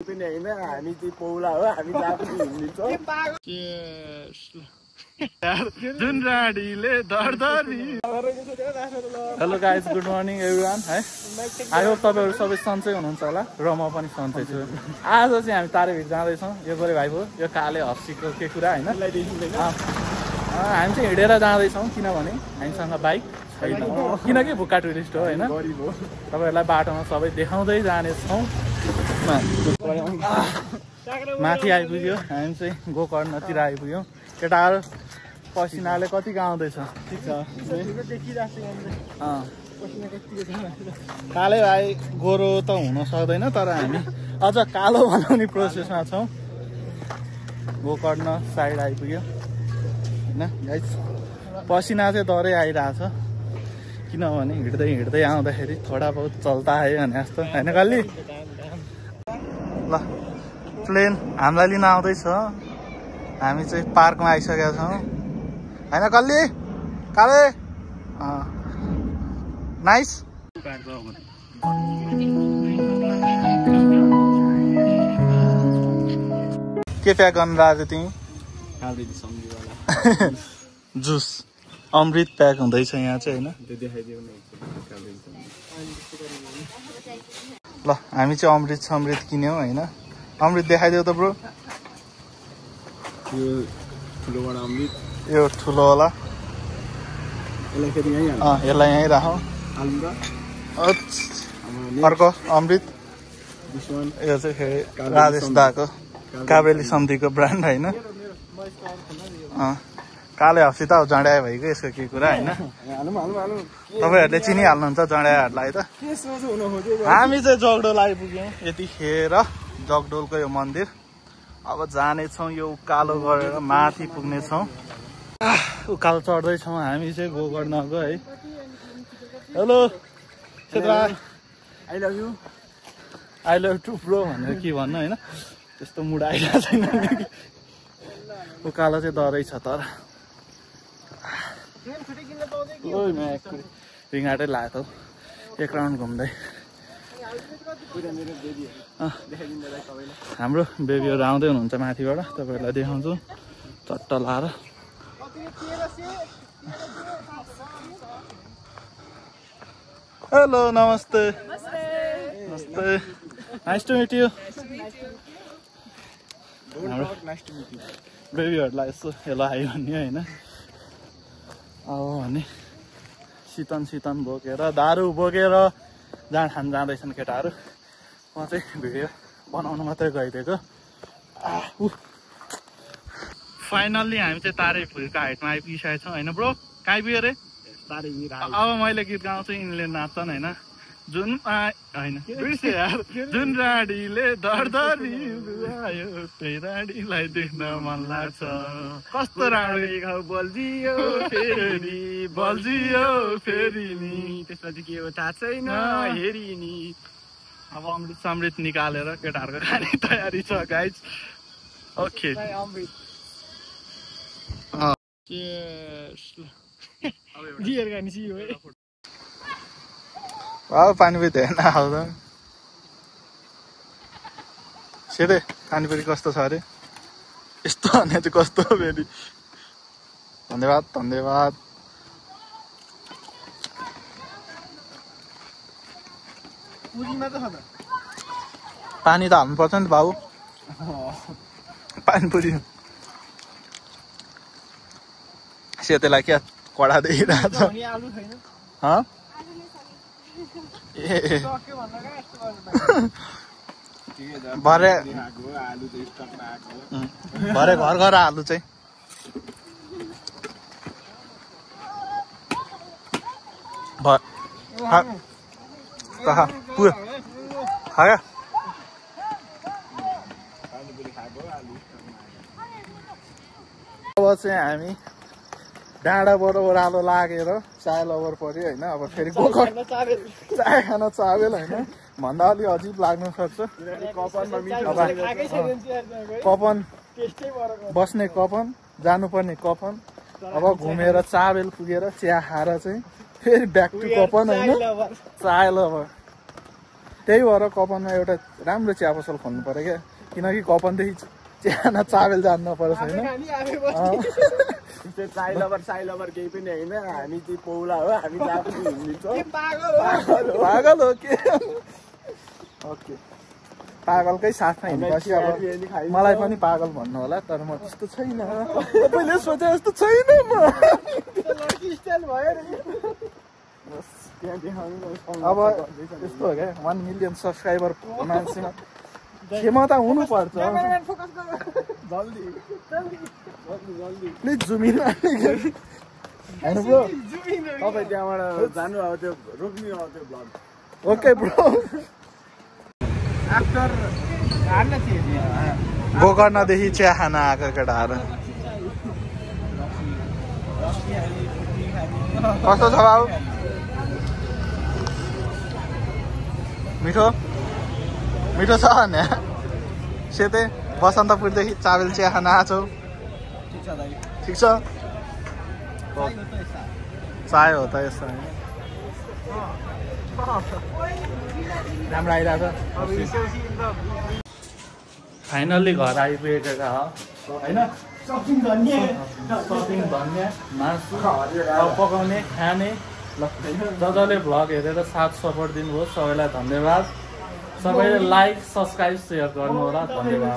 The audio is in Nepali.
पनि हैन हामी चाहिँ पौला हो हामी जहाँ पनि हिँड्छौँ जुन राडीले दरदरी hello guys good morning everyone है आई होप तपाईँहरू सबै सन्चै हुनुहुन्छ होला र म पनि सन्चै छु आज चाहिँ हामी तारेभिर जाँदैछौँ यो गरे भाइ भयो यो काले हस्सीको के कुरा होइन हामी चाहिँ हिँडेर जाँदैछौँ किनभने हामीसँग बाइक छैन किनकि भुक्का टुरिस्ट हो होइन तपाईँहरूलाई बाटोमा सबै देखाउँदै जानेछौँ माथि आइपुग्यो हामी चाहिँ गोकर्णतिर आइपुग्यौँ केटाहरू पसिनाले कति गाउँदैछ ठिक छ काले भाइ गोरो त हुन सक्दैन तर हामी अझ कालो बनाउने प्रोसेसमा छौँ गोकर्ण साइड आइपुग्यो होइन गाइस पसिना चाहिँ डरै आइरहेछ किनभने हिँड्दै हिँड्दै आउँदाखेरि थोडा बहुत चल्ता आयो भने जस्तो होइन कल्ली ल प्लेन हामीलाई लिन आउँदैछ हामी चाहिँ पार्कमा आइसकेका छौँ होइन कल्ली काले नाइस के प्याक गर्नु लाग्यो तिमी जुस अमृत प्याक हुँदैछ यहाँ चाहिँ होइन ल हामी चाहिँ अमृत किन्यौँ होइन अमृत देखाइदेऊ त ब्रो यो ठुलो होला यसलाई यहीँ राखौँ अर्को अमृत यो चाहिँ फेरि राजेश दाको काबेली सम्धीको ब्रान्ड होइन काले हप्सी त अब जँड्याए भइगयो यसको के कुरा होइन तपाईँहरूले चिनिहाल्नुहुन्छ जँड्याहरूलाई त हामी चाहिँ जगडोल आइपुग्यौँ यतिखेर जगडोलको यो मन्दिर अब जानेछौँ यो उकालो गरेर माथि पुग्नेछौँ उकालो चढ्दैछौँ हामी चाहिँ गोकर्णको है हेलो क्षेत्र I love you too bro भनेर के भन्नु होइन त्यस्तो मुड आइरहेको छैन उकालो चाहिँ डरै छ तर रिङ्गाटै लाग्यो त एक राउन्ड घुम्दै हाम्रो बेबीहरू आउँदै हुनुहुन्छ माथिबाट तपाईँहरूलाई देखाउँछु चट्ट लाएर हेलो नमस्ते नमस्ते नाइस टु मिट यु हाम्रो बेबीहरूलाई यसो हेलो हाई भन्ने होइन अब भने सितन बोकेर दारू बोकेर जाँड खान जाँदैछन् केटाहरू म चाहिँ भिडियो बनाउनु मात्रै गइदिएको फाइनल्ली हामी चाहिँ तारेभिरको हाइटमा आइपुगिसकेको छौँ होइन ब्रो कहाँ आइपुग्यो अरे अब मैले गीत गाउँछु यिनले नाच्छन् होइन जुन होइन जुन राडीले दरदरी आयो त्यही राडीलाई देख्न मन लाग्छ कस्तो राडी बल्झियो फेरि नि त्यसपछि के हो थाहा छैन हेरि नि अब अमृत समृत निकालेर केटाहरूको खाने तयारी छ गाइज ओके पानीपुरी धेरै नखाउँदा सेधै पानीपुरी कस्तो छ अरे यस्तो भने चाहिँ कस्तो हो फेरि धन्यवाद पानी त हाल्नुपर्छ नि त भाउ पानीपुरी सेतेलाई क्या कडा देखिरहेको छ भरे घर आलु चाहिँ पुग्यो खायो अब चाहिँ हामी डाँडाबाट ओह्रालो लागेर चाय लभर पऱ्यो होइन अब फेरि चाय खान चाबेल होइन भन्दा अलि अजिब लाग्न सक्छ कपन बस्ने कपन जानुपर्ने कपन अब घुमेर चाबेल पुगेर चिया खाएर चाहिँ फेरि ब्याक टु कपन होइन चाय लभर त्यही भएर कपनमा एउटा राम्रो चिया पसल खोल्नु पर्यो क्या किनकि कपनदेखि चिया चाबेल जानु नपरोस् होइन चाय लभर केही पनि होइन हामी चाहिँ पौला हो हामी पागल हो के ओके पागलकै साथमा हिँडेपछि अब मलाई पनि पागल भन्नु होला तर म त्यस्तो छैन तपाईँले सोचे जस्तो छैन म अब त्यस्तो हो क्या 1 मिलियन सब्सक्राइबर मान्छेमा क्षमता हुनुपर्छ प्लिज जुम इन होइन ब्रो तपाईँ त्यहाँबाट जानु अब त्यो रोक्नु अब त्यो भ्लग ओके ब्रो आफ्टर गोकर्णदेखि चिया खान आएको केटाहरू कस्तो छ बाबु मिठो मिठो छ भने सेते बसन्तपुरदेखि चाबेल चिया खान आछौ ठिक छ चाय हो त यसो राम्रो आइरहेको फाइनल्ली घर आइपुगेका हो होइन सपिङ धन्य मासु पकाउने खाने जसले भ्लग हेरेर साथ सपोर्ट दिनुभयो सबैलाई धन्यवाद सबैले लाइक सब्सक्राइब सेयर गर्नु होला धन्यवाद